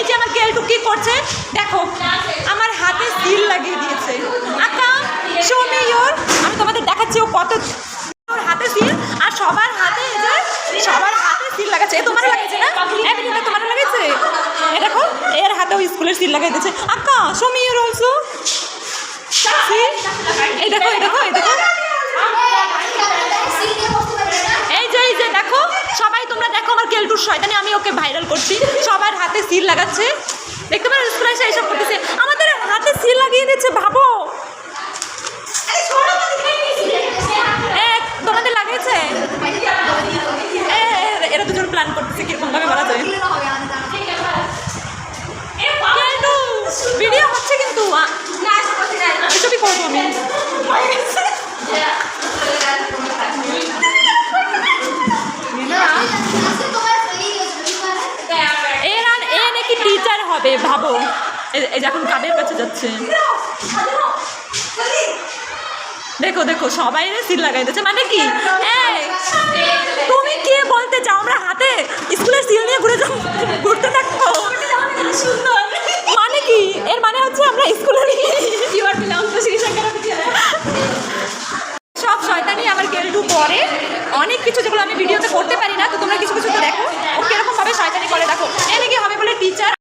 এই যে আমার কেলটু কি করছে দেখো, আমার হাতে সিল লাগিয়ে দিয়েছে। আকা শো মি ইওর, আমি তোমাদের দেখাচ্ছি ও কত ওর হাতে সিল, আর সবার হাতে সবার হাতে সিল লাগাচ্ছে। তোমারও লাগাচ্ছে না? এমনিটা তোমারও লাগাচ্ছে। এ দেখো এর হাতেও স্কুলের সিল লাগাই দিয়েছে। আকা শো মি ইওর অলসো। এই দেখো এই দেখো এই দেখো, এই যে দেখো সবাই তোমরা দেখো আমার কেলটুর শয়তানি, আমি ওকে ভাইরাল করছি। সবার হাতে সিল লাগাচ্ছে, দেখতে পারো স্কুলে এসে এইসব করতেছে, আমাদের হাতে সিল লাগিয়ে দিচ্ছে। ভাবো তোমাদের লাগিয়েছে, এরা দুজন প্ল্যান করতেছে কিরকম ভাবে মারা যায়। ভিডিও হচ্ছে কিন্তু এসবই করবো আমি। এ নাকি টিচার হবে, ভাবো এই যখন কাদের কাছে যাচ্ছে। দেখো দেখো সবাই সিল লাগাই দিচ্ছে, মানে কি তুমি কে বলতে চাও আমরা হাতে স্কুলের সিল নিয়ে ঘুরতে থাকবো? মানে কি এর মানে হচ্ছে আমরা স্কুলের সব শয়তানি আমার কেলটু করে অনেক কিছু, যেগুলো আমি ভিডিওতে করতে পারি না। তো তোমরা কিছু কিছু তো দেখো ও কিরকম ভাবে শয়তানি করে। দেখো এ নাকি হবে বলে টিচার।